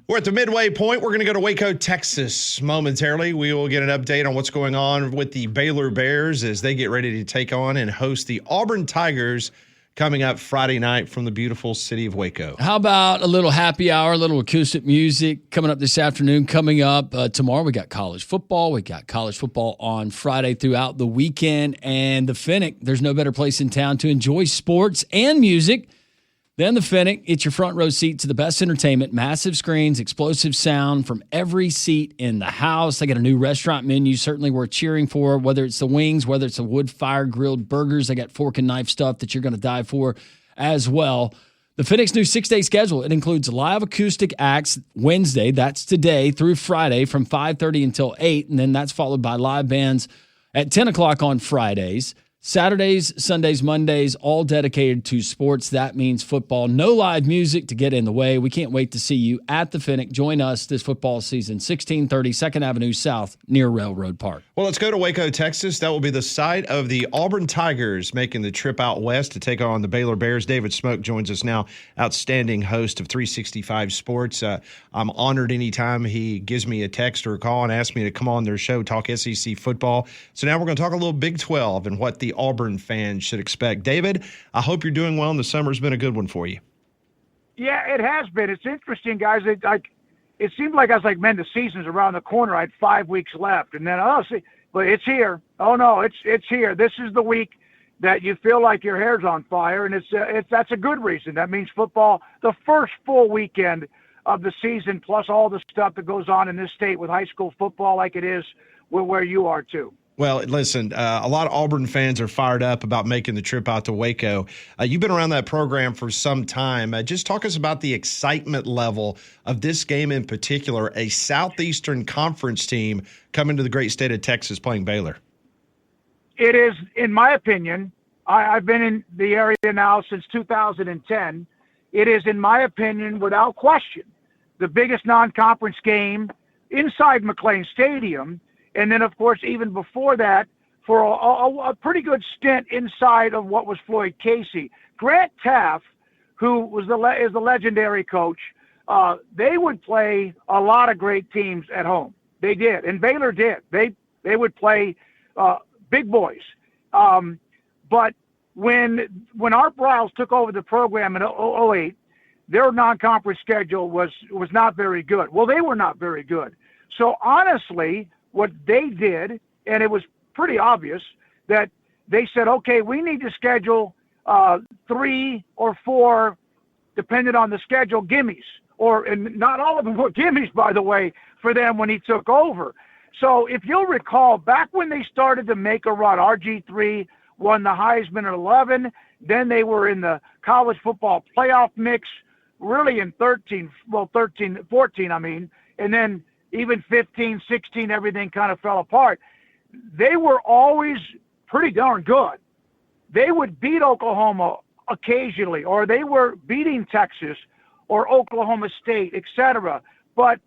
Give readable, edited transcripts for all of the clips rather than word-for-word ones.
We're at the midway point. We're going to go to Waco, Texas momentarily. We will get an update on what's going on with the Baylor Bears as they get ready to take on and host the Auburn Tigers coming up Friday night from the beautiful city of Waco. How about a little happy hour, a little acoustic music coming up this afternoon? Coming up tomorrow, we got college football. We got college football on Friday throughout the weekend. And the Finnick, there's no better place in town to enjoy sports and music than the Finnick. It's your front row seat to the best entertainment, massive screens, explosive sound from every seat in the house. They got a new restaurant menu, certainly worth cheering for, whether it's the wings, whether it's the wood-fire grilled burgers. They got fork and knife stuff that you're going to dive for as well. The Finnick's new 6-day schedule, it includes live acoustic acts Wednesday, that's today, through Friday from 5:30 until 8, and then that's followed by live bands at 10 o'clock on Fridays. Saturdays, Sundays, Mondays, all dedicated to sports. That means football. No live music to get in the way. We can't wait to see you at the Finnick. Join us this football season, 1630 2nd Avenue South near Railroad Park. Well, let's go to Waco, Texas. That will be the site of the Auburn Tigers making the trip out west to take on the Baylor Bears. David Smoak joins us now, outstanding host of 365 Sports. I'm honored anytime he gives me a text or a call and asks me to come on their show, talk SEC football. So now we're going to talk a little Big 12 and what the Auburn fans should expect. David, I hope you're doing well, and the summer's been a good one for you. Yeah, it has been. It's interesting, guys. It seemed like I was like, man, the season's around the corner. I had 5 weeks left, and then but it's here. Oh no, it's here. This is the week that you feel like your hair's on fire, and that's a good reason. That means football, the first full weekend of the season, plus all the stuff that goes on in this state with high school football, like it is where you are too. Well, listen, a lot of Auburn fans are fired up about making the trip out to Waco. You've been around that program for some time. Just talk us about the excitement level of this game in particular, a Southeastern Conference team coming to the great state of Texas playing Baylor. It is, in my opinion, I've been in the area now since 2010. It is, in my opinion, without question, the biggest non-conference game inside McLean Stadium. And then, of course, even before that, for a pretty good stint inside of what was Floyd Casey. Grant Teff, who is the legendary coach, they would play a lot of great teams at home. They did, and Baylor did. They would play big boys. But when Art Briles took over the program in 2008, their non-conference schedule was not very good. Well, they were not very good. So honestly, what they did, and it was pretty obvious, that they said, okay, we need to schedule 3 or 4, depending on the schedule, gimmies. And not all of them were gimmies, by the way, for them when he took over. So if you'll recall, back when they started to make a run, RG3 won the Heisman at 11, then they were in the college football playoff mix, really in 14, and then even 15, 16, everything kind of fell apart. They were always pretty darn good. They would beat Oklahoma occasionally, or they were beating Texas or Oklahoma State, etc. But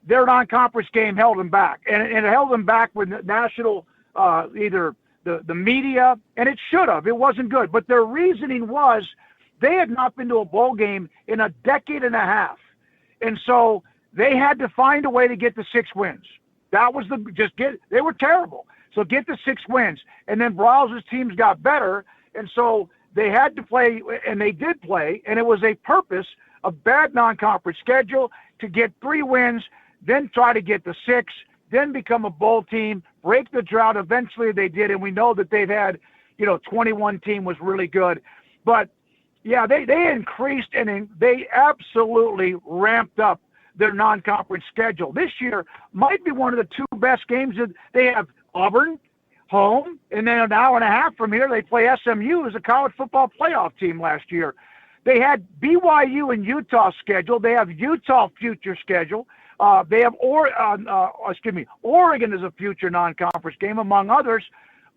their non-conference game held them back. And it held them back with national, either the media, and it should have. It wasn't good. But their reasoning was they had not been to a bowl game in a decade and a half. And so they had to find a way to get the 6 wins. That was they were terrible. So get the 6 wins. And then Briles' teams got better. And so they had to play, and they did play, and it was a purpose, a bad non-conference schedule to get 3 wins, then try to get the 6, then become a bowl team, break the drought. Eventually they did, and we know that they've had, 21 team was really good. But, yeah, they increased, and they absolutely ramped up their non-conference schedule. This year might be one of the 2 best games. They have Auburn home, and then an hour and a half from here they play SMU as a college football playoff team last year. They had BYU and Utah scheduled. They have Utah future schedule. They have Oregon as a future non-conference game, among others.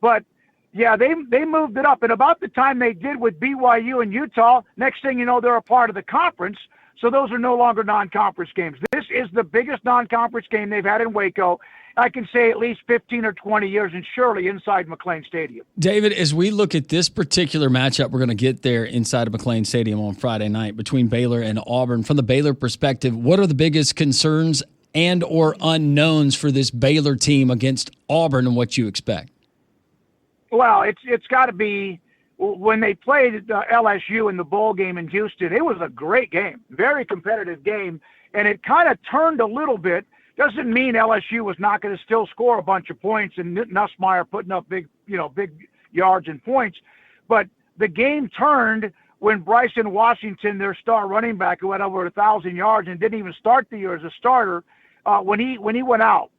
But yeah, they moved it up. And about the time they did with BYU and Utah, next thing you know, they're a part of the conference. So those are no longer non-conference games. This is the biggest non-conference game they've had in Waco. I can say at least 15 or 20 years, and surely inside McLean Stadium. David, as we look at this particular matchup, we're going to get there inside of McLean Stadium on Friday night between Baylor and Auburn. From the Baylor perspective, what are the biggest concerns and or unknowns for this Baylor team against Auburn and what you expect? Well, it's got to be when they played LSU in the bowl game in Houston. It was a great game, very competitive game, and it kind of turned a little bit. Doesn't mean LSU was not going to still score a bunch of points and Nussmeier putting up big yards and points, but the game turned when Bryson Washington, their star running back, who had over 1,000 yards and didn't even start the year as a starter, when he went out.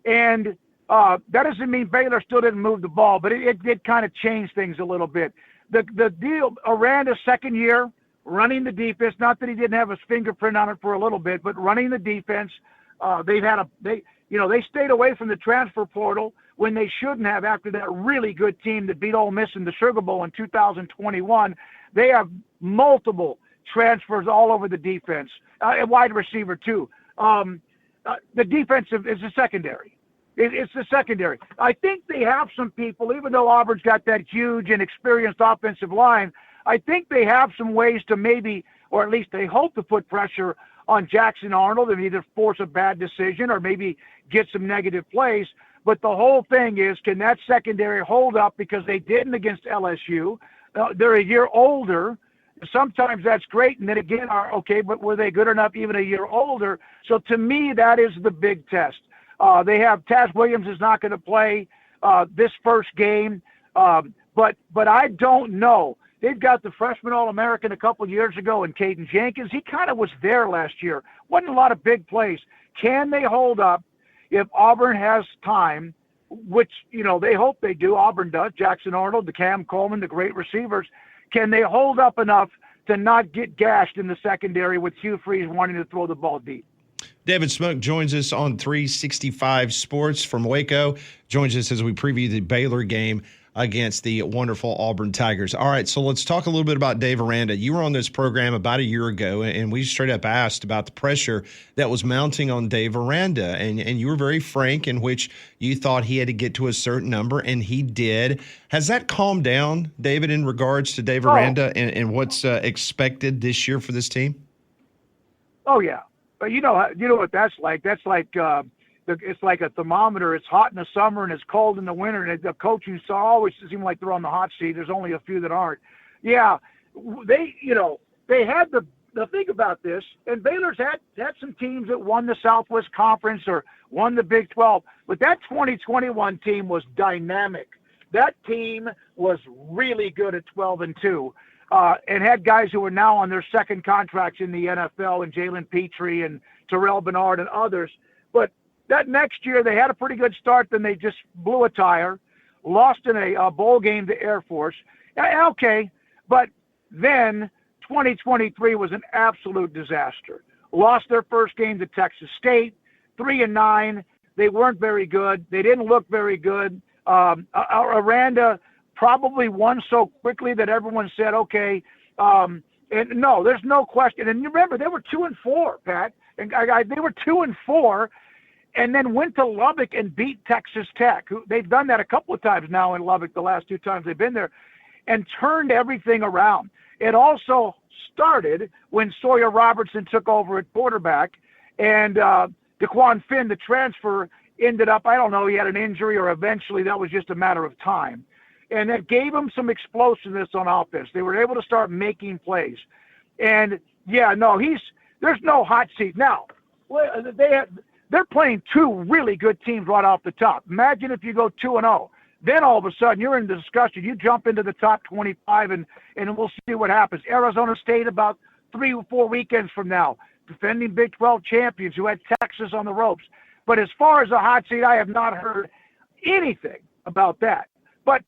And that doesn't mean Baylor still didn't move the ball, but it did kind of change things a little bit. The deal, Aranda's second year running the defense, not that he didn't have his fingerprint on it for a little bit, but running the defense. They stayed away from the transfer portal when they shouldn't have after that really good team that beat Ole Miss in the Sugar Bowl in 2021. They have multiple transfers all over the defense, and wide receiver too. The defensive is the secondary. It's the secondary. I think they have some people, even though Auburn's got that huge and experienced offensive line, I think they have some ways to maybe, or at least they hope to put pressure on Jackson Arnold and either force a bad decision or maybe get some negative plays. But the whole thing is, can that secondary hold up, because they didn't against LSU? They're a year older. Sometimes that's great, and then again, but were they good enough even a year older? So to me, that is the big test. They have Taz Williams is not going to play this first game, but I don't know. They've got the freshman All-American a couple years ago in Caden Jenkins. He kind of was there last year. Wasn't a lot of big plays. Can they hold up if Auburn has time, which, they hope they do. Auburn does. Jackson Arnold, the Cam Coleman, the great receivers. Can they hold up enough to not get gashed in the secondary with Hugh Freeze wanting to throw the ball deep? David Smoak joins us on 365 Sports from Waco. Joins us as we preview the Baylor game against the wonderful Auburn Tigers. All right, so let's talk a little bit about Dave Aranda. You were on this program about a year ago, and we straight up asked about the pressure that was mounting on Dave Aranda, and you were very frank in which you thought he had to get to a certain number, and he did. Has that calmed down, David, in regards to Dave Aranda and what's expected this year for this team? Oh, yeah. But you know what that's like. That's like it's like a thermometer. It's hot in the summer and it's cold in the winter. And the coaching saw always seem like they're on the hot seat. There's only a few that aren't. Yeah, they had the thing about this, and Baylor's had some teams that won the Southwest Conference or won the Big 12, but that 2021 team was dynamic. That team was really good at 12-2. And had guys who are now on their second contracts in the NFL, and Jalen Petrie and Terrell Bernard and others. But that next year they had a pretty good start, then they just blew a tire, lost in a bowl game to Air Force. Okay, but then 2023 was an absolute disaster. Lost their first game to Texas State, 3-9. They weren't very good. They didn't look very good. Aranda probably won so quickly that everyone said, okay, and no, there's no question. And you remember, they were 2-4, Pat, and they were 2-4, and then went to Lubbock and beat Texas Tech. They've done that a couple of times now in Lubbock, the last two times they've been there, and turned everything around. It also started when Sawyer Robertson took over at quarterback, and DeQuan Finn, the transfer, ended up, I don't know, he had an injury, or eventually that was just a matter of time. And that gave them some explosiveness on offense. They were able to start making plays. And, yeah, no, there's no hot seat. Now, they're playing two really good teams right off the top. Imagine if you go 2-0. Then all of a sudden you're in the discussion. You jump into the top 25, and we'll see what happens. Arizona State about 3 or 4 weekends from now, defending Big 12 champions who had Texas on the ropes. But as far as the hot seat, I have not heard anything about that. But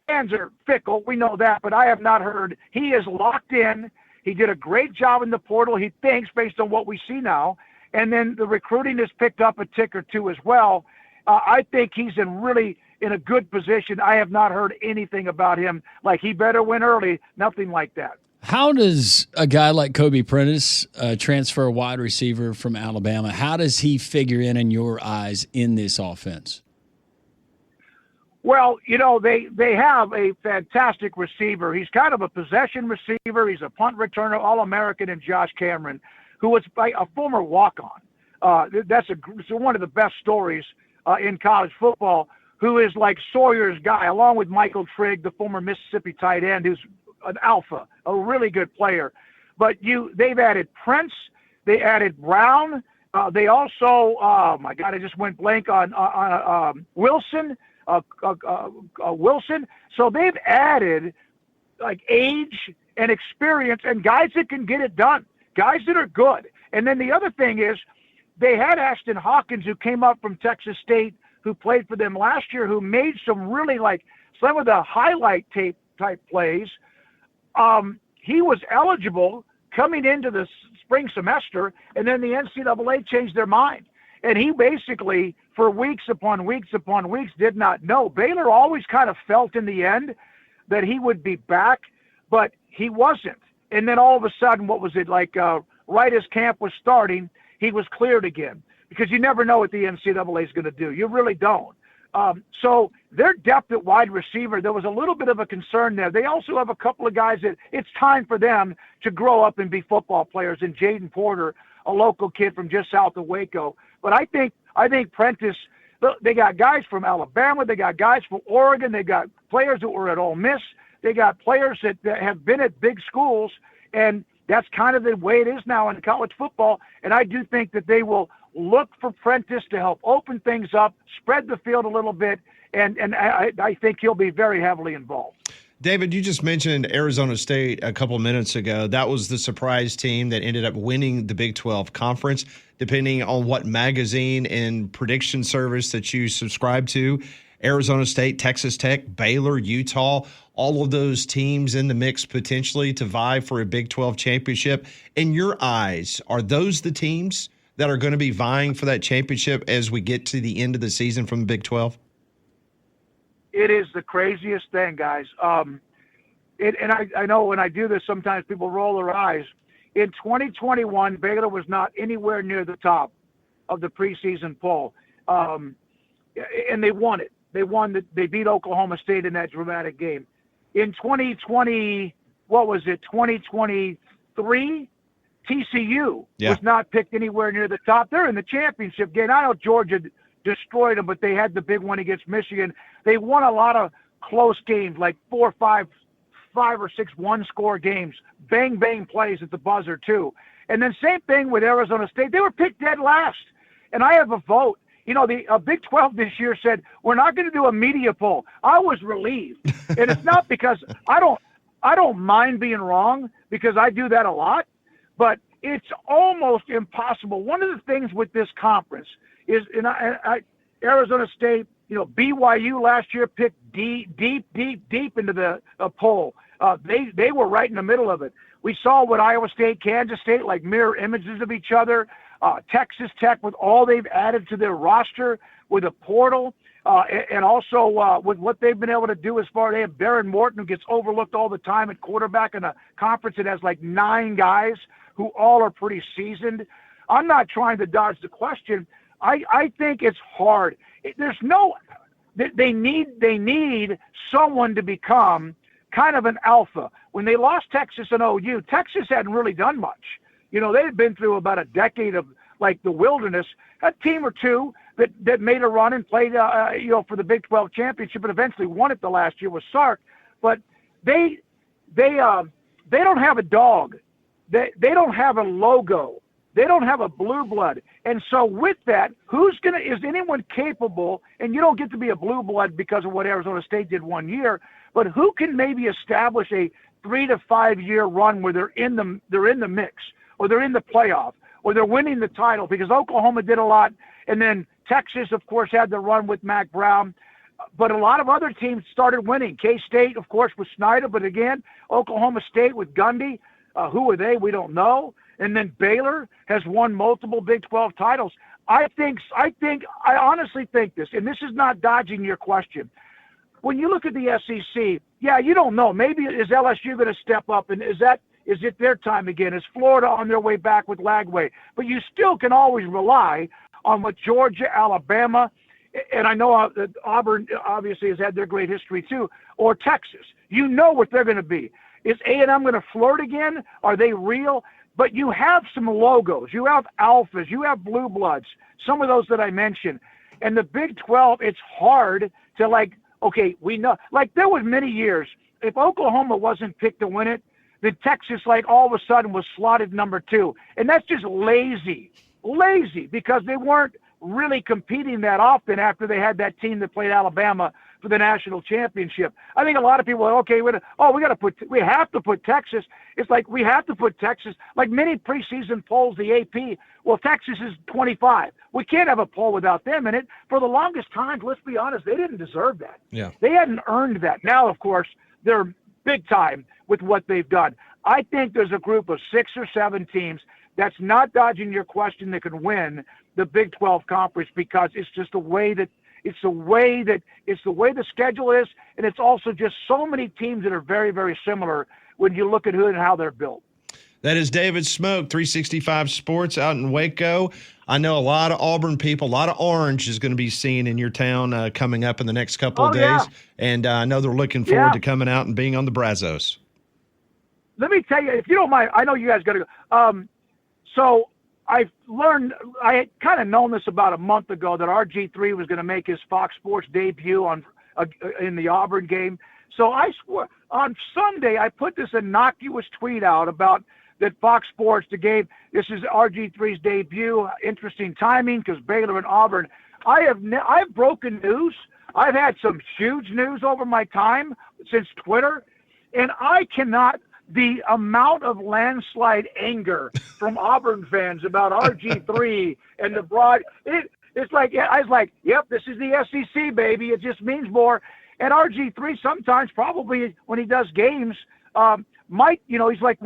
fans are fickle. We know that. But I have not heard. He is locked in. He did a great job in the portal, he thinks, based on what we see now. And then the recruiting has picked up a tick or two as well. I think he's in a good position. I have not heard anything about him like he better win early. Nothing like that. How does a guy like Kobe Prentice transfer a wide receiver from Alabama? How does he figure in your eyes in this offense? Well, they have a fantastic receiver. He's kind of a possession receiver. He's a punt returner, All-American, and Josh Cameron, who was a former walk-on. That's one of the best stories in college football, who is like Sawyer's guy, along with Michael Trigg, the former Mississippi tight end, who's an alpha, a really good player. But they've added Prince, they added Brown, they also, oh my God, I just went blank on Wilson. Wilson. So they've added like age and experience and guys that can get it done, guys that are good. And then the other thing is they had Ashton Hawkins, who came up from Texas State, who played for them last year, who made some really like some of the highlight tape type plays. He was eligible coming into the spring semester, and then the NCAA changed their mind. And he basically, for weeks upon weeks upon weeks, did not know. Baylor always kind of felt in the end that he would be back, but he wasn't. And then all of a sudden, what was it, like right as camp was starting, he was cleared again. Because you never know what the NCAA is going to do. You really don't. So their depth at wide receiver, there was a little bit of a concern there. They also have a couple of guys that it's time for them to grow up and be football players. And Jaden Porter, a local kid from just south of Waco. But I think Prentice, they got guys from Alabama, they got guys from Oregon, they got players that were at Ole Miss, they got players that have been at big schools, and that's kind of the way it is now in college football. And I do think that they will look for Prentice to help open things up, spread the field a little bit, and I think he'll be very heavily involved. David, you just mentioned Arizona State a couple minutes ago. That was the surprise team that ended up winning the Big 12 Conference, depending on what magazine and prediction service that you subscribe to. Arizona State, Texas Tech, Baylor, Utah, all of those teams in the mix potentially to vie for a Big 12 championship. In your eyes, are those the teams that are going to be vying for that championship as we get to the end of the season from the Big 12? It is the craziest thing, guys. And I know when I do this, sometimes people roll their eyes. In 2021, Baylor was not anywhere near the top of the preseason poll. And they won it. They beat Oklahoma State in that dramatic game. In 2020, 2023, TCU was not picked anywhere near the top. They're in the championship game. I know Georgia destroyed them, but they had the big one against Michigan. They won a lot of close games, like 4 or 5 or 6 one-score games, bang plays at the buzzer too. And then same thing with Arizona State. They were picked dead last, and I have a vote. The Big 12 this year said we're not going to do a media poll. I was relieved, and it's not because I don't mind being wrong, because I do that a lot, but it's almost impossible. One of the things with this conference is, Arizona State, BYU last year picked deep into the poll. They were right in the middle of it. We saw what Iowa State, Kansas State, like mirror images of each other. Texas Tech, with all they've added to their roster with a portal, and also with what they've been able to do as far as they have Baron Morton, who gets overlooked all the time at quarterback in a conference that has like 9 guys who all are pretty seasoned. I'm not trying to dodge the question. I think it's hard. They need someone to become kind of an alpha. When they lost Texas and OU, Texas hadn't really done much. They had been through about a decade of like the wilderness. A team or two that made a run and played, for the Big 12 championship, and eventually won it the last year with Sark. But they don't have a dog. They don't have a logo. They don't have a blue blood. And so with that, is anyone capable, and you don't get to be a blue blood because of what Arizona State did one year, but who can maybe establish a 3 to 5 year run where they're in the mix, or they're in the playoff, or they're winning the title? Because Oklahoma did a lot, and then Texas, of course, had the run with Mac Brown. But a lot of other teams started winning. K-State, of course, with Snyder, but again, Oklahoma State with Gundy. Who are they? We don't know. And then Baylor has won multiple Big 12 titles. I honestly think this, and this is not dodging your question. When you look at the SEC, you don't know. Maybe is LSU going to step up, and is Is it their time again? Is Florida on their way back with Lagway? But you still can always rely on what Georgia, Alabama, and I know that Auburn obviously has had their great history too, or Texas. You know what they're going to be. Is A&M going to flirt again? Are they real? But you have some logos. You have alphas. You have blue bloods, some of those that I mentioned. And the Big 12, it's hard to okay, we know. There was many years, if Oklahoma wasn't picked to win it, then Texas, all of a sudden was slotted number 2. And that's just lazy, because they weren't really competing that often after they had that team that played Alabama for the national championship. I think a lot of people are, okay, we have to put Texas. It's like we have to put Texas, like many preseason polls, the AP, well, Texas is 25. We can't have a poll without them in it. For the longest time, let's be honest, they didn't deserve that. Yeah. They hadn't earned that. Now, of course, they're big time with what they've done. I think there's a group of 6 or 7 teams that's not dodging your question that can win the Big 12 conference, because it's just the way the schedule is, and it's also just so many teams that are very, very similar when you look at who and how they're built. That is David Smoak, 365 Sports out in Waco. I know a lot of Auburn people, a lot of orange is going to be seen in your town coming up in the next couple of days. Yeah. And I know they're looking forward to coming out and being on the Brazos. Let me tell you, if you don't mind, I know you guys got to go. So I had kind of known this about a month ago, that RG3 was going to make his Fox Sports debut in the Auburn game. So I swore on Sunday, I put this innocuous tweet out about that Fox Sports, this is RG3's debut. Interesting timing, because Baylor and Auburn. I've broken news. I've had some huge news over my time since Twitter, and I cannot. The amount of landslide anger from Auburn fans about RG3 and the broad, it's like, I was like, yep, this is the SEC, baby. It just means more. And RG3 sometimes, probably when he does games, he's like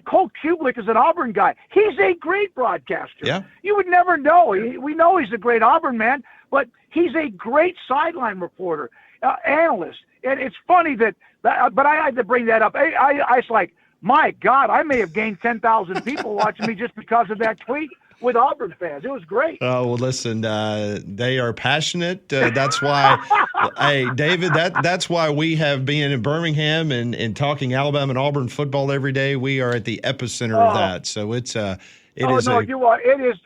Cole Kublik is an Auburn guy. He's a great broadcaster. Yeah. You would never know. We know he's a great Auburn man, but he's a great sideline reporter, analyst. And it's funny but I had to bring that up. I was like, my God, I may have gained 10,000 people watching me just because of that tweet with Auburn fans. It was great. Oh, well, listen, they are passionate. That's why, hey, David, that's why we have been in Birmingham and talking Alabama and Auburn football every day. We are at the epicenter of that. So it is. It is.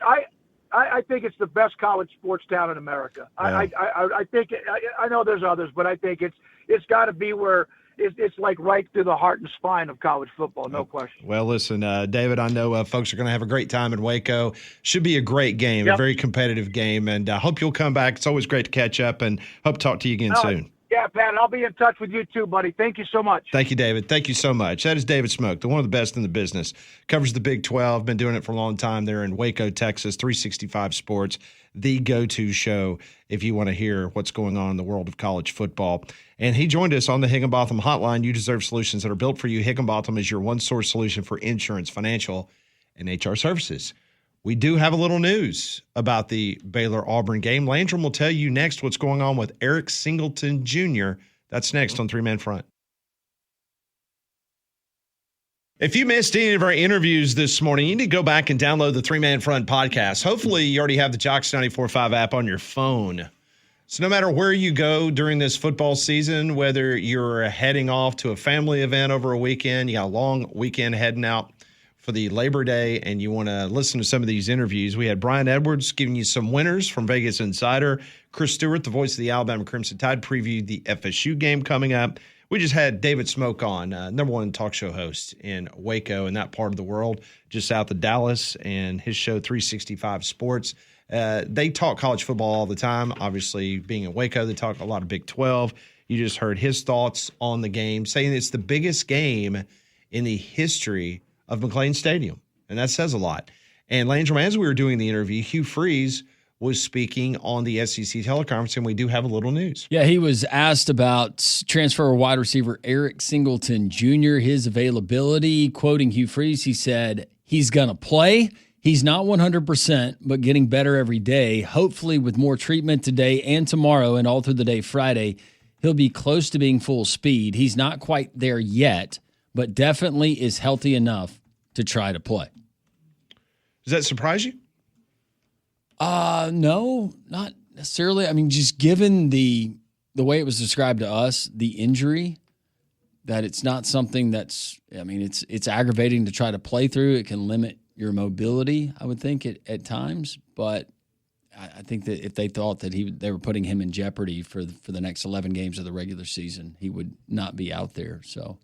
I think it's the best college sports town in America. Yeah. I think I know there's others, but I think it's got to be where it's like right through the heart and spine of college football, no question. Well, listen, David, I know folks are going to have a great time in Waco. Should be a great game, a very competitive game, and I hope you'll come back. It's always great to catch up, and hope to talk to you again soon. Yeah, Pat, I'll be in touch with you too, buddy. Thank you so much. Thank you, David. Thank you so much. That is David Smoak, one of the best in the business. Covers the Big 12, been doing it for a long time there in Waco, Texas. 365 Sports, the go-to show if you want to hear what's going on in the world of college football. And he joined us on the Higginbotham Hotline. You deserve solutions that are built for you. Higginbotham is your one-source solution for insurance, financial, and HR services. We do have a little news about the Baylor-Auburn game. Landrum will tell you next what's going on with Eric Singleton Jr. That's next on Three Man Front. If you missed any of our interviews this morning, you need to go back and download the Three Man Front podcast. Hopefully, you already have the Jocks 94.5 app on your phone. So no matter where you go during this football season, whether you're heading off to a family event over a weekend, you got a long weekend heading out for the Labor Day, and you want to listen to some of these interviews, we had Brian Edwards giving you some winners from Vegas Insider. Chris Stewart, the voice of the Alabama Crimson Tide, previewed the FSU game coming up. We just had David Smoak on, number one talk show host in Waco in that part of the world, just south of Dallas, and his show 365 Sports. They talk college football all the time. Obviously, being in Waco, they talk a lot of Big 12. You just heard his thoughts on the game, saying it's the biggest game in the history of McLean Stadium, and that says a lot. And Landrum, as we were doing the interview, Hugh Freeze was speaking on the SEC teleconference, and we do have a little news. Yeah, he was asked about transfer wide receiver Eric Singleton Jr., his availability. Quoting Hugh Freeze, he said, he's going to play. He's not 100%, but getting better every day. Hopefully with more treatment today and tomorrow and all through the day Friday, he'll be close to being full speed. He's not quite there yet, but definitely is healthy enough to try to play. Does that surprise you? No, not necessarily. I mean, just given the way it was described to us, the injury, that it's not something that's, I mean, it's aggravating to try to play through. It can limit your mobility, I would think, at times. But I think that if they thought that they were putting him in jeopardy for the next 11 games of the regular season, he would not be out there. So,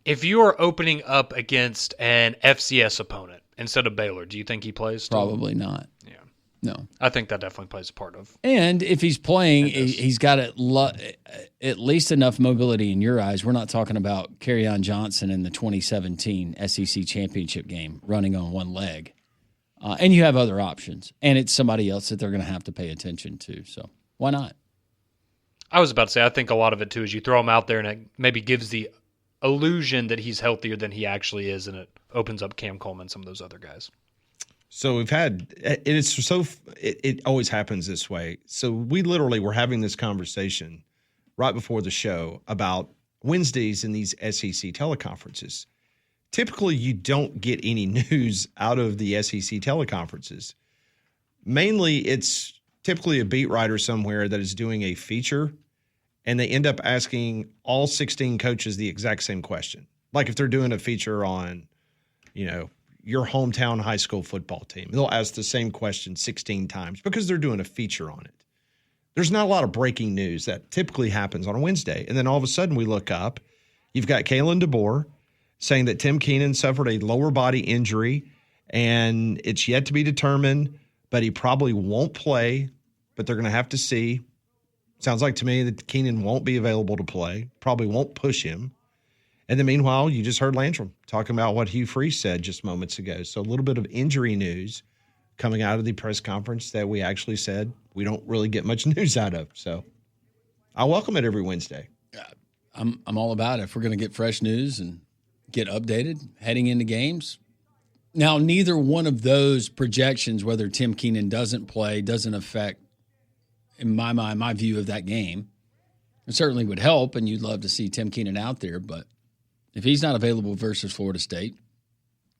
if you are opening up against an FCS opponent instead of Baylor, do you think he plays still? Probably not. Yeah. No. I think that definitely plays a part of. And if he's playing, he's got at least enough mobility in your eyes. We're not talking about Kerryon Johnson in the 2017 SEC championship game running on one leg. And you have other options. And it's somebody else that they're going to have to pay attention to. So why not? I was about to say, I think a lot of it, too, is you throw him out there and it maybe gives the illusion that he's healthier than he actually is, and it opens up Cam Coleman, some of those other guys. So it always happens this way. So we literally were having this conversation right before the show about Wednesdays in these SEC teleconferences. Typically, you don't get any news out of the SEC teleconferences. Mainly, it's typically a beat writer somewhere that is doing a feature, and they end up asking all 16 coaches the exact same question. Like if they're doing a feature on, your hometown high school football team, they'll ask the same question 16 times because they're doing a feature on it. There's not a lot of breaking news that typically happens on a Wednesday. And then all of a sudden we look up, you've got Kalen DeBoer saying that Tim Keenan suffered a lower body injury and it's yet to be determined, but he probably won't play, but they're going to have to see. Sounds like to me that Keenan won't be available to play, probably won't push him. And then meanwhile, you just heard Landrum talking about what Hugh Freeze said just moments ago. So a little bit of injury news coming out of the press conference that we actually said we don't really get much news out of. So I welcome it every Wednesday. I'm all about it. If we're going to get fresh news and get updated heading into games. Now, neither one of those projections, whether Tim Keenan doesn't play, doesn't affect, in my mind, my view of that game. It certainly would help, and you'd love to see Tim Keenan out there, but if he's not available versus Florida State,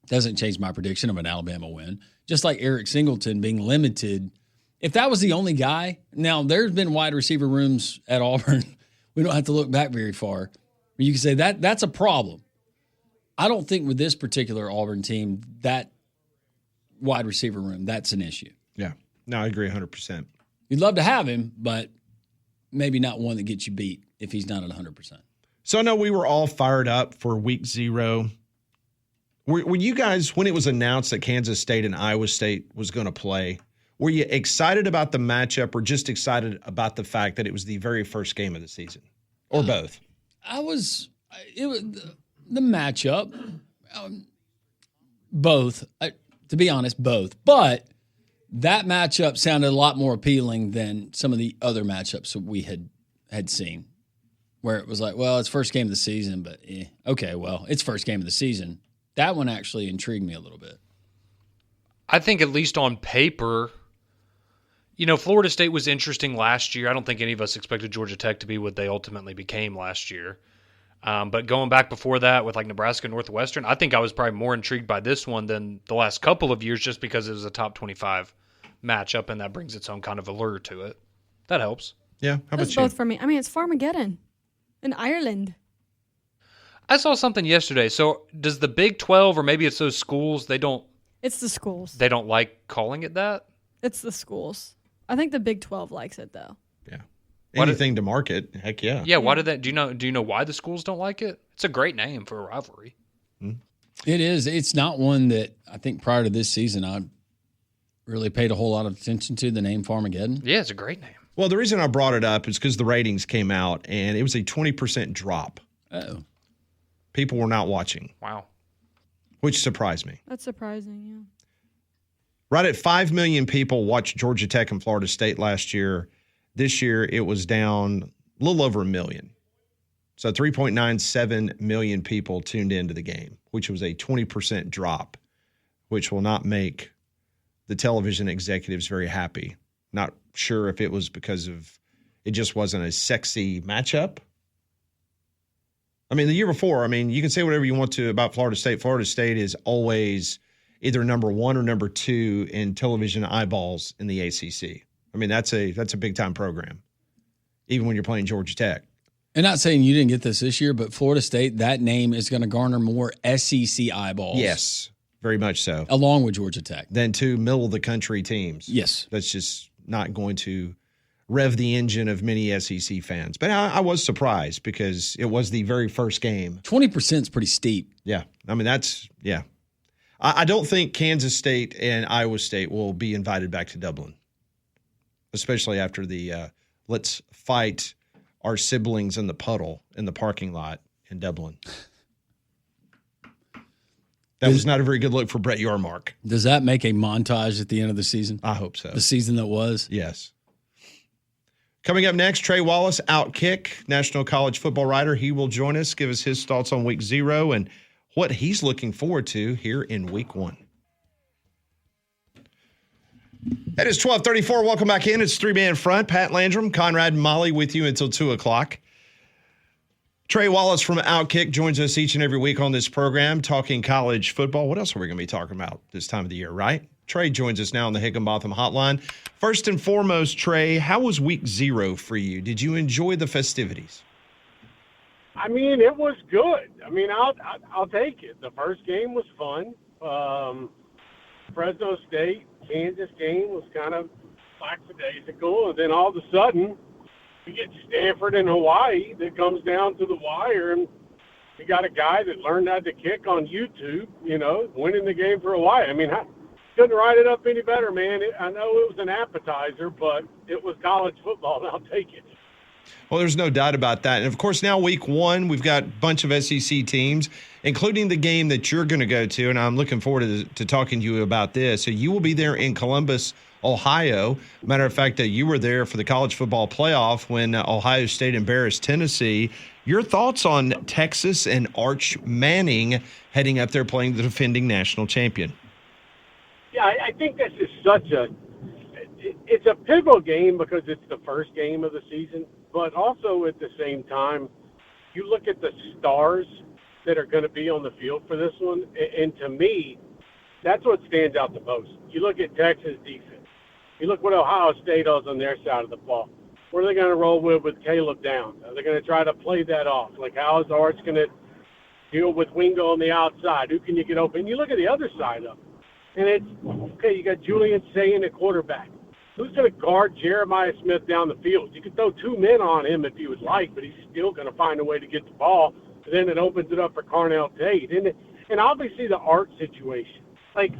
doesn't change my prediction of an Alabama win. Just like Eric Singleton being limited. If that was the only guy, now there's been wide receiver rooms at Auburn. We don't have to look back very far. You can say that's a problem. I don't think with this particular Auburn team, that wide receiver room, that's an issue. Yeah. No, I agree 100%. You'd love to have him, but maybe not one that gets you beat if he's not at 100%. So I know we were all fired up for week 0. Were you guys, when it was announced that Kansas State and Iowa State was going to play, were you excited about the matchup or just excited about the fact that it was the very first game of the season? Or both? It was the matchup. Both. To be honest, both. But that matchup sounded a lot more appealing than some of the other matchups that we had seen. Where it was like, well, it's first game of the season, but okay, well, it's first game of the season. That one actually intrigued me a little bit. I think at least on paper, Florida State was interesting last year. I don't think any of us expected Georgia Tech to be what they ultimately became last year. But going back before that with like Nebraska Northwestern, I think I was probably more intrigued by this one than the last couple of years just because it was a top 25 matchup, and that brings its own kind of allure to it. That helps. Yeah, how about you? Both for me. I mean, it's Farmageddon. In Ireland. I saw something yesterday. So does the Big 12, or maybe it's those schools, It's the schools. They don't like calling it that? It's the schools. I think the Big 12 likes it, though. Yeah. Anything to market, heck yeah. Yeah, why did that? Do you know why the schools don't like it? It's a great name for a rivalry. It is. It's not one that I think prior to this season I really paid a whole lot of attention to, the name Farmageddon. Yeah, it's a great name. Well, the reason I brought it up is because the ratings came out, and it was a 20% drop. Uh-oh. People were not watching. Wow. Which surprised me. That's surprising, yeah. Right at 5 million people watched Georgia Tech and Florida State last year. This year, it was down a little over 1 million. So 3.97 million people tuned into the game, which was a 20% drop, which will not make the television executives very happy. Not sure if it was because of it just wasn't a sexy matchup I mean, the year before, I mean, you can say whatever you want to about Florida State. Florida State is always either number 1 or number 2 in television eyeballs in the ACC. I mean, that's a big-time program, even when you're playing Georgia Tech. And not saying you didn't get this year, but Florida State, that name is going to garner more SEC eyeballs. Yes, very much so. Along with Georgia Tech. Than two middle-of-the-country teams. Yes. That's just not going to rev the engine of many SEC fans. But I was surprised because it was the very first game. 20% is pretty steep. Yeah. I mean, yeah. I don't think Kansas State and Iowa State will be invited back to Dublin, especially after the let's fight our siblings in the puddle in the parking lot in Dublin. That was not a very good look for Brett Yormark. Does that make a montage at the end of the season? I hope so. The season that was? Yes. Coming up next, Trey Wallace, Outkick, national college football writer. He will join us, give us his thoughts on week 0 and what he's looking forward to here in week 1. That is 12:34. Welcome back in. It's 3-man front. Pat Landrum, Conrad, and Molly with you until 2 o'clock. Trey Wallace from Outkick joins us each and every week on this program talking college football. What else are we going to be talking about this time of the year, right? Trey joins us now on the Higginbotham Hotline. First and foremost, Trey, how was week 0 for you? Did you enjoy the festivities? I mean, it was good. I mean, I'll take it. The first game was fun. Fresno State, Kansas game was kind of lackadaisical, and then all of a sudden you get Stanford and Hawaii that comes down to the wire, and you got a guy that learned how to kick on YouTube, winning the game for Hawaii. I mean, I couldn't write it up any better, man. I know it was an appetizer, but it was college football, and I'll take it. Well, there's no doubt about that. And, of course, now week 1, we've got a bunch of SEC teams, including the game that you're going to go to, and I'm looking forward to talking to you about this. So you will be there in Columbus, Ohio. Matter of fact, you were there for the college football playoff when Ohio State embarrassed Tennessee. Your thoughts on Texas and Arch Manning heading up there playing the defending national champion? Yeah, I think this is it's a pivotal game because it's the first game of the season, but also at the same time, you look at the stars that are going to be on the field for this one, and to me, that's what stands out the most. You look at Texas defense. You look what Ohio State does on their side of the ball. What are they going to roll with Caleb Downs? Are they going to try to play that off? Like, how is Arch going to deal with Wingo on the outside? Who can you get open? You look at the other side of it, and it's, okay, you got Julian Sayin at quarterback. Who's going to guard Jeremiah Smith down the field? You could throw 2 men on him if you would like, but he's still going to find a way to get the ball. And then it opens it up for Carnell Tate. And obviously the Art situation. Like,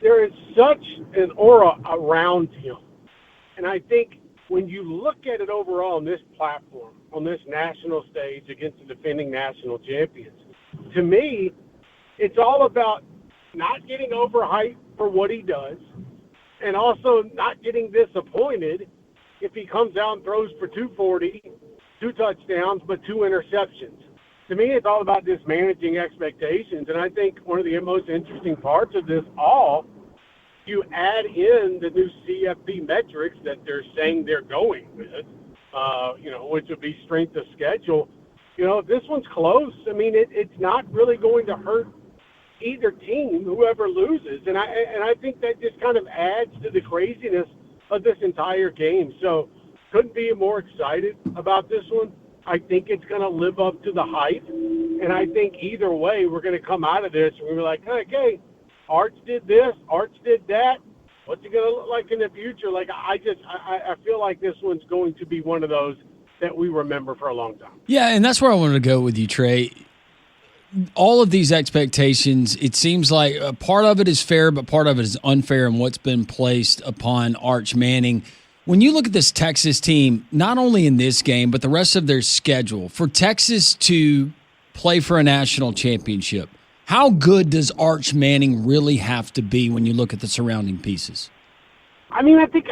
there is such an aura around him. And I think when you look at it overall on this platform, on this national stage against the defending national champions, to me, it's all about not getting overhyped for what he does, and also not getting disappointed if he comes out and throws for 240, 2 touchdowns, but 2 interceptions. To me, it's all about just managing expectations, and I think one of the most interesting parts of this all, you add in the new CFP metrics that they're saying they're going with, which would be strength of schedule. If this one's close, I mean, it's not really going to hurt either team, whoever loses. And I think that just kind of adds to the craziness of this entire game. So couldn't be more excited about this one. I think it's going to live up to the hype. And I think either way, we're going to come out of this and we're like, okay, Arch did this, Arch did that. What's it going to look like in the future? Like, I feel like this one's going to be one of those that we remember for a long time. Yeah, and that's where I wanted to go with you, Trey. All of these expectations, it seems like a part of it is fair, but part of it is unfair in what's been placed upon Arch Manning. When you look at this Texas team, not only in this game, but the rest of their schedule, for Texas to play for a national championship, how good does Arch Manning really have to be when you look at the surrounding pieces? I mean, I think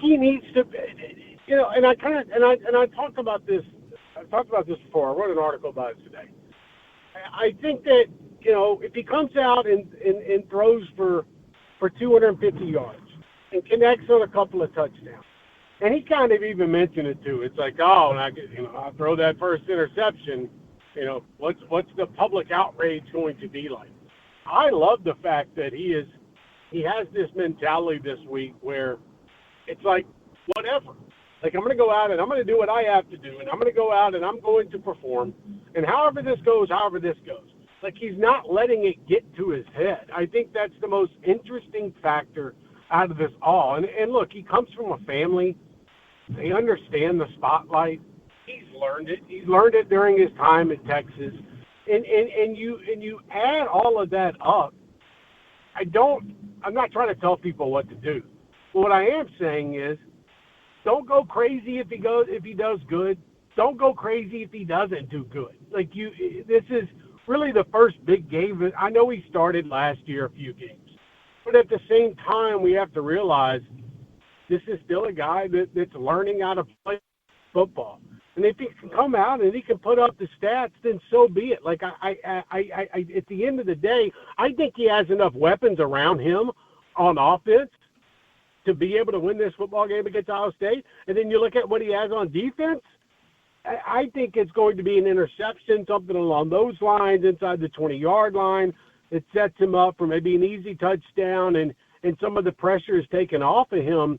he needs to, and I talked about this. I've talked about this before. I wrote an article about it today. I think that, if he comes out and throws for 250 yards and connects on a couple of touchdowns, And he kind of even mentioned it too. It's like, oh, and I throw that first interception. What's the public outrage going to be like? I love the fact that he has this mentality this week where it's like, whatever. Like, I'm going to go out and I'm going to do what I have to do, and I'm going to go out and I'm going to perform, and however this goes. Like, he's not letting it get to his head. I think that's the most interesting factor out of this all. And look, he comes from a family. They understand the spotlight. He's learned it. He's learned it during his time at Texas. And you add all of that up. I'm not trying to tell people what to do. But what I am saying is, don't go crazy if he does good. Don't go crazy if he doesn't do good. Like, this is really the first big game. I know he started last year a few games, but at the same time, we have to realize this is still a guy that's learning how to play football. And if he can come out and he can put up the stats, then so be it. Like, I at the end of the day, I think he has enough weapons around him on offense to be able to win this football game against Ohio State. And then you look at what he has on defense, I think it's going to be an interception, something along those lines, inside the 20-yard line. It sets him up for maybe an easy touchdown, and some of the pressure is taken off of him.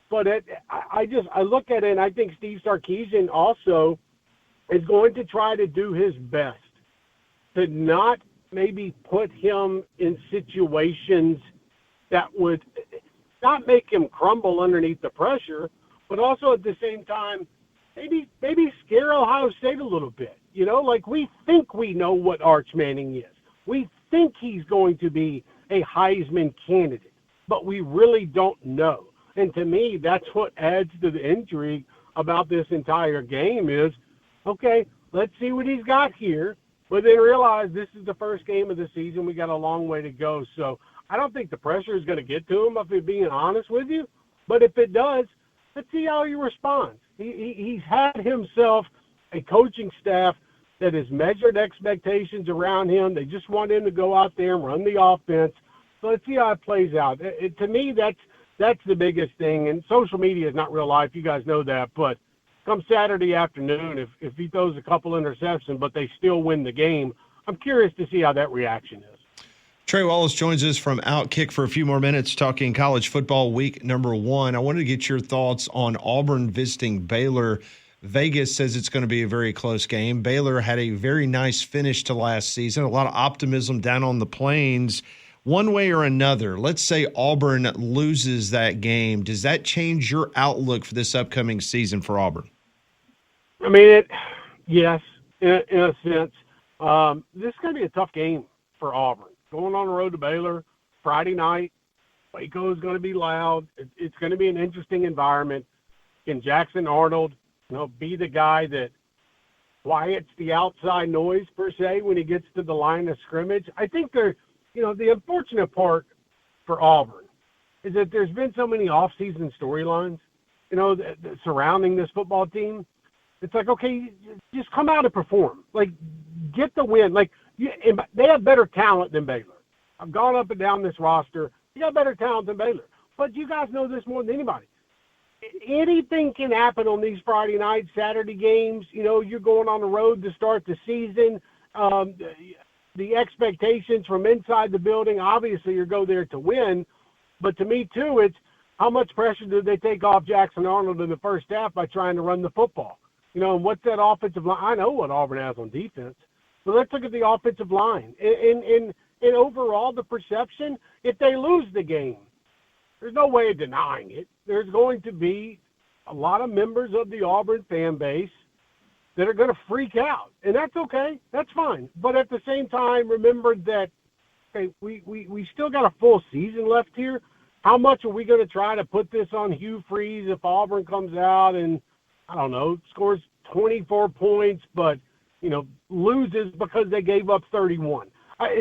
But I look at it, and I think Steve Sarkisian also is going to try to do his best to not maybe put him in situations that would not make him crumble underneath the pressure, but also at the same time maybe scare Ohio State a little bit. Like, we think we know what Arch Manning is. We think he's going to be a Heisman candidate, but we really don't know. And to me, that's what adds to the intrigue about this entire game is, okay, let's see what he's got here, but then realize this is the first game of the season. We got a long way to go. So I don't think the pressure is going to get to him, if I'm being honest with you. But if it does, let's see how he responds. He's had himself a coaching staff that has measured expectations around him. They just want him to go out there and run the offense. So let's see how it plays out. To me, that's the biggest thing. And social media is not real life. You guys know that. But come Saturday afternoon, if he throws a couple interceptions, but they still win the game, I'm curious to see how that reaction is. Trey Wallace joins us from Outkick for a few more minutes talking college football week number 1. I wanted to get your thoughts on Auburn visiting Baylor. Vegas says it's going to be a very close game. Baylor had a very nice finish to last season, a lot of optimism down on the plains. One way or another, let's say Auburn loses that game. Does that change your outlook for this upcoming season for Auburn? I mean, yes, in a sense. This is going to be a tough game for Auburn. Going on the road to Baylor Friday night, Waco is going to be loud. It's going to be an interesting environment. Can Jackson Arnold, be the guy that quiets the outside noise per se when he gets to the line of scrimmage? I think the unfortunate part for Auburn is that there's been so many off-season storylines, surrounding this football team. It's like, okay, just come out and perform. Like, get the win. Like, they have better talent than Baylor. I've gone up and down this roster. You got better talent than Baylor. But you guys know this more than anybody. Anything can happen on these Friday night, Saturday games. You're going on the road to start the season. The expectations from inside the building, obviously, you go there to win. But to me, too, it's how much pressure do they take off Jackson Arnold in the first half by trying to run the football? And what's that offensive line? I know what Auburn has on defense. So let's look at the offensive line. And overall, the perception, if they lose the game, there's no way of denying it. There's going to be a lot of members of the Auburn fan base that are going to freak out. And that's okay. That's fine. But at the same time, remember that, okay, we still got a full season left here. How much are we going to try to put this on Hugh Freeze if Auburn comes out and, I don't know, scores 24 points, but, loses because they gave up 31?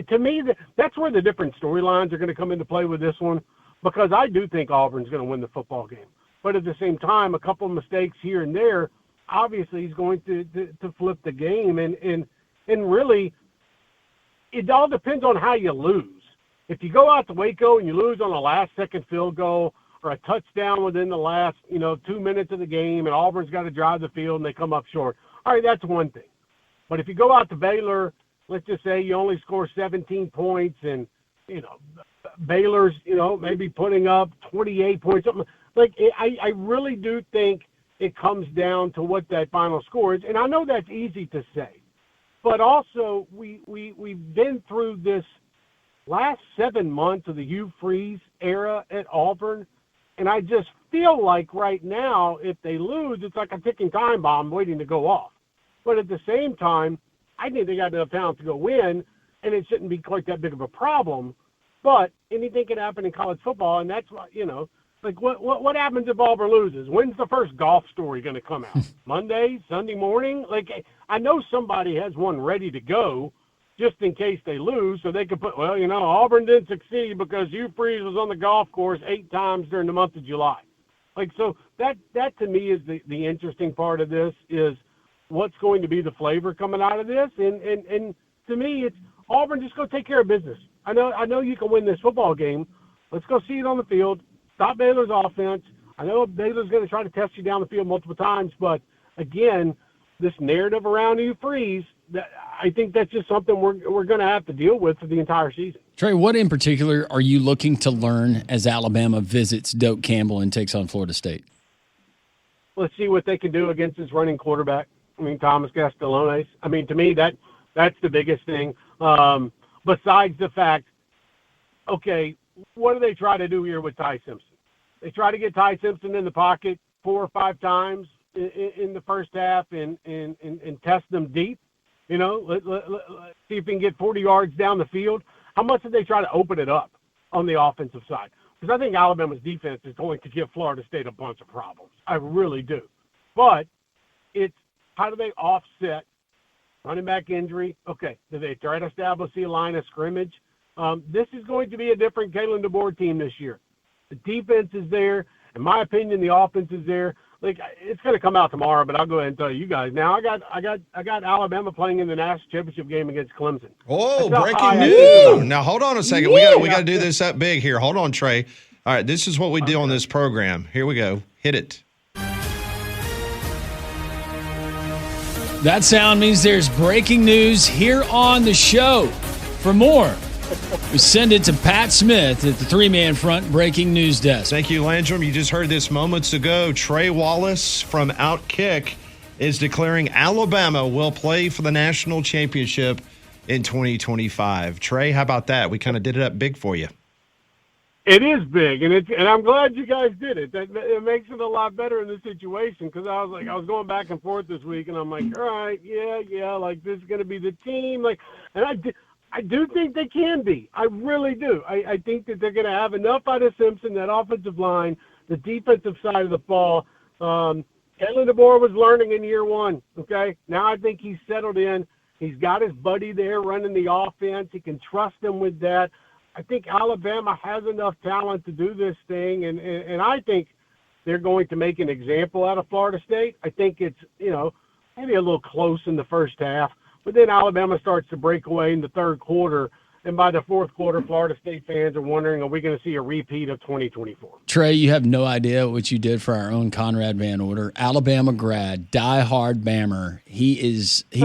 To me, that's where the different storylines are going to come into play with this one, because I do think Auburn's going to win the football game. But at the same time, a couple of mistakes here and there, obviously he's going to flip the game. And really, it all depends on how you lose. If you go out to Waco and you lose on a last-second field goal, or a touchdown within the last, 2 minutes of the game, and Auburn's got to drive the field and they come up short. All right, that's one thing. But if you go out to Baylor, let's just say you only score 17 points and, Baylor's, maybe putting up 28 points, something like I really do think it comes down to what that final score is. And I know that's easy to say, but also we've been through this last 7 months of the Hugh Freeze era at Auburn. And I just feel like right now, if they lose, it's like a ticking time bomb waiting to go off. But at the same time, I think they got enough talent to go win, and it shouldn't be quite that big of a problem. But anything can happen in college football, and that's what, what happens if Auburn loses? When's the first golf story going to come out? Monday, Sunday morning? I know somebody has one ready to go just in case they lose, so they can put, Auburn didn't succeed because Hugh Freeze was on the golf course 8 times during the month of July. So that to me is the interesting part of this, is what's going to be the flavor coming out of this. And to me, it's Auburn, just go take care of business. I know you can win this football game. Let's go see it on the field. Stop Baylor's offense. I know Baylor's going to try to test you down the field multiple times, but again, this narrative around Hugh Freeze, I think that's just something we're going to have to deal with for the entire season. Trey, what in particular are you looking to learn as Alabama visits Doak Campbell and takes on Florida State? Let's see what they can do against his running quarterback. Thomas Castellanos. To me, that's the biggest thing. Besides the fact, okay, what do they try to do here with Ty Simpson? They try to get Ty Simpson in the pocket 4 or 5 times in the first half and test them deep. Let's see if we can get 40 yards down the field. How much did they try to open it up on the offensive side? Because I think Alabama's defense is going to give Florida State a bunch of problems. I really do. But it's how do they offset running back injury? Okay, do they try to establish the line of scrimmage? This is going to be a different Kalen DeBoer team this year. The defense is there. In my opinion, the offense is there. It's going to come out tomorrow, but I'll go ahead and tell you guys now. I got Alabama playing in the national championship game against Clemson. Oh, breaking news! Now hold on a second. We got to do this up big here. Hold on, Trey. All right, this is what we do on this program. Here we go. Hit it. That sound means there's breaking news here on the show. For more, we send it to Pat Smith at the 3-man front breaking news desk. Thank you, Landrum. You just heard this moments ago. Trey Wallace from Outkick is declaring Alabama will play for the national championship in 2025. Trey, how about that? We kind of did it up big for you. It is big, and I'm glad you guys did it. It makes it a lot better in this situation, because I was going back and forth this week, and I'm like, all right, yeah, this is going to be the team, and I do think they can be. I really do. I think that they're going to have enough out of Simpson, that offensive line, the defensive side of the ball. Kalen DeBoer was learning in year 1, okay? Now I think he's settled in. He's got his buddy there running the offense. He can trust him with that. I think Alabama has enough talent to do this thing, and I think they're going to make an example out of Florida State. I think it's, maybe a little close in the first half, but then Alabama starts to break away in the third quarter, and by the fourth quarter, Florida State fans are wondering, are we going to see a repeat of 2024? Trey, you have no idea what you did for our own Conrad Van Order, Alabama grad, diehard Bammer. He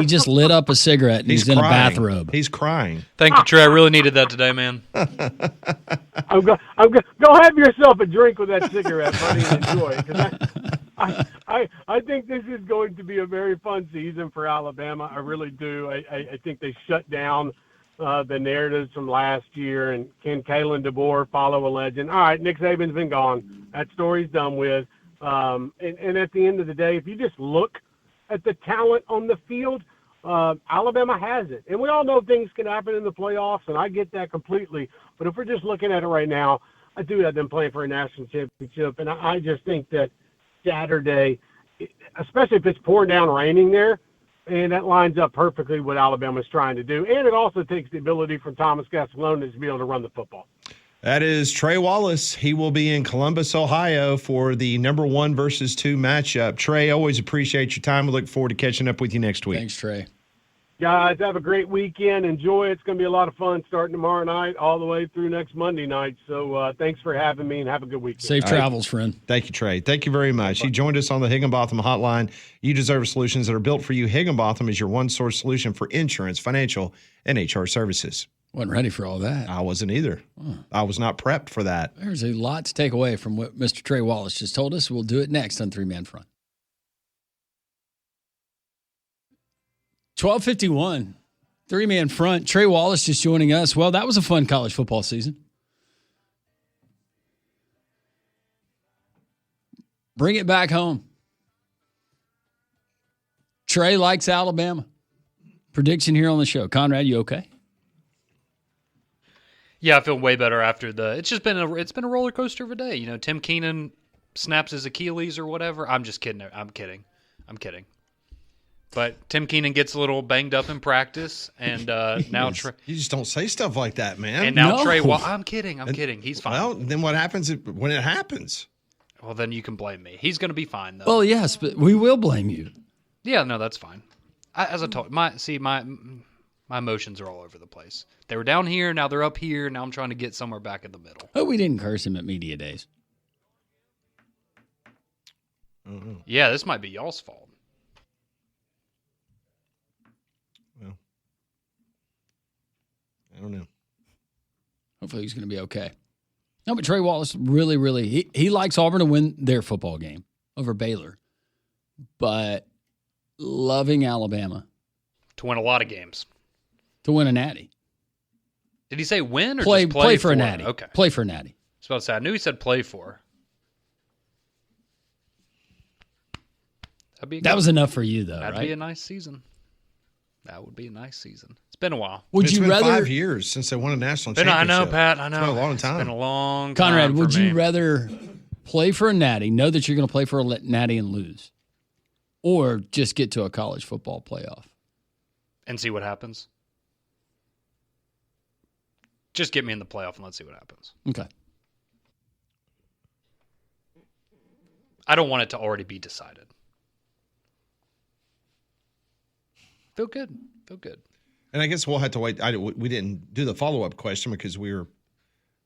just lit up a cigarette and he's in a bathrobe. He's crying. Thank you, Trey. I really needed that today, man. Go have yourself a drink with that cigarette, buddy, and enjoy it. 'Cause I think this is going to be a very fun season for Alabama. I really do. I think they shut down the narratives from last year, and can Kalen DeBoer follow a legend? All right, Nick Saban's been gone. That story's done with. And at the end of the day, if you just look at the talent on the field, Alabama has it. And we all know things can happen in the playoffs, and I get that completely. But if we're just looking at it right now, I do have them playing for a national championship, and I just think that Saturday, especially if it's pouring down raining there, and that lines up perfectly what Alabama's trying to do. And it also takes the ability from Thomas Castellanos to be able to run the football. That is Trey Wallace. He will be in Columbus, Ohio for the number 1 versus 2 matchup. Trey, always appreciate your time. We look forward to catching up with you next week. Thanks, Trey. Guys, have a great weekend. Enjoy it. It's going to be a lot of fun starting tomorrow night all the way through next Monday night. So thanks for having me, and have a good weekend. Safe travels, friend. Thank you, Trey. Thank you very much. He joined us on the Higginbotham Hotline. You deserve solutions that are built for you. Higginbotham is your one-source solution for insurance, financial, and HR services. Wasn't ready for all that. I wasn't either. I was not prepped for that. There's a lot to take away from what Mr. Trey Wallace just told us. We'll do it next on Three Man Front. 12:51. Three-man front. Trey Wallace just joining us. Well, that was a fun college football season. Bring it back home. Trey likes Alabama. Prediction here on the show. Conrad, you okay? Yeah, I feel way better after it's been a roller coaster of a day. You know, Tim Keenan snaps his Achilles or whatever. I'm just kidding. I'm kidding. But Tim Keenan gets a little banged up in practice, and now you just don't say stuff like that, man. And now Trey. Well, I'm kidding. He's fine. Well, then what happens when it happens? Well, then you can blame me. He's going to be fine, though. Well, yes, but we will blame you. Yeah, no, that's fine. As I told my emotions are all over the place. They were down here, now they're up here. Now I'm trying to get somewhere back in the middle. Oh, we didn't curse him at media days. Mm-hmm. Yeah, this might be y'all's fault. Well, I don't know. Hopefully he's going to be okay. No, but Trey Wallace really, he likes Auburn to win their football game over Baylor, but loving Alabama. To win a lot of games. To win a natty. Did he say win or play, just play for a natty? Okay. Play for a natty. I was about to say, I knew he said play for. That was enough for you, though, That'd right? be a nice season. That would be a nice season. It's been a while. Would It's you been rather 5 years since they won a national championship. I know, Pat. I know. It's been a long time. It's been a long time. Conrad, would for you me. rather play for a natty, know that you're going to play for a natty and lose, or just get to a college football playoff? And see what happens? Just get me in the playoff and let's see what happens. Okay. I don't want it to already be decided. Feel good. And I guess we'll have to wait. We didn't do the follow-up question because we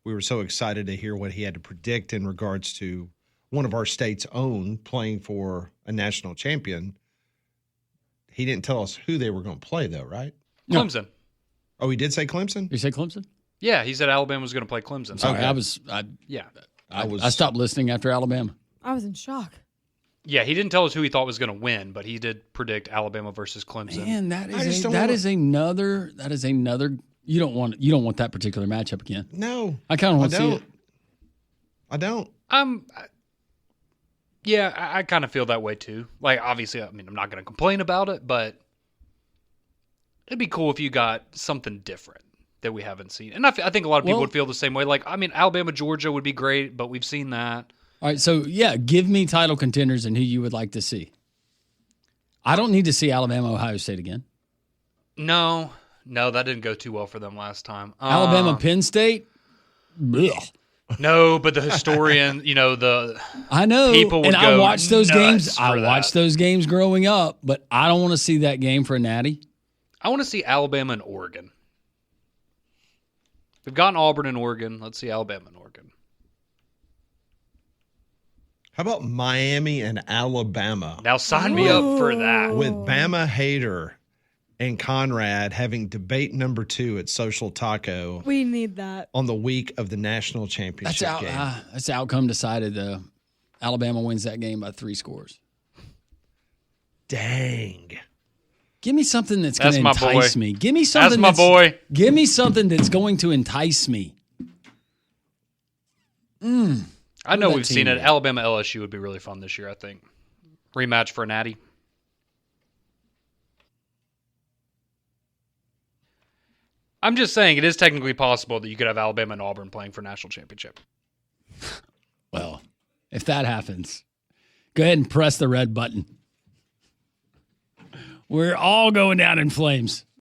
were so excited to hear what he had to predict in regards to one of our state's own playing for a national champion. He didn't tell us who they were going to play, though, right? No. Clemson. Oh, he did say Clemson? Did you say Clemson? Yeah, he said Alabama was going to play Clemson. Sorry, Yeah. I stopped listening after Alabama. I was in shock. Yeah, he didn't tell us who he thought was going to win, but he did predict Alabama versus Clemson. Man, that is another. You don't want that particular matchup again. No, I kind of want to see it. I don't. Yeah, I kind of feel that way too. Like, obviously, I mean, I'm not going to complain about it, but it'd be cool if you got something different that we haven't seen. And I think a lot of people would feel the same way. Like, I mean, Alabama, Georgia would be great, but we've seen that. All right, so yeah, give me title contenders and who you would like to see. I don't need to see Alabama, Ohio State again. No, that didn't go too well for them last time. Alabama, Penn State. Blech. No, but the historian, I know, people would and I go watched those games. nuts for I that. watched those games growing up, but I don't want to see that game for a natty. I want to see Alabama and Oregon. We've gotten Auburn and Oregon. Let's see Alabama and Oregon. How about Miami and Alabama? Now sign me up for that. With Bama Hater and Conrad having debate number 2 at Social Taco We need that. on the week of the national championship game. That's outcome decided, though. Alabama wins that game by 3 scores. Dang. Give me something that's going to That's my entice boy. me. Give me something That's my boy. Give me something that's going to entice me. I know that we've seen team it. is. Alabama LSU would be really fun this year, I think. Rematch for a natty. I'm just saying it is technically possible that you could have Alabama and Auburn playing for national championship. Well, if that happens, go ahead and press the red button. We're all going down in flames.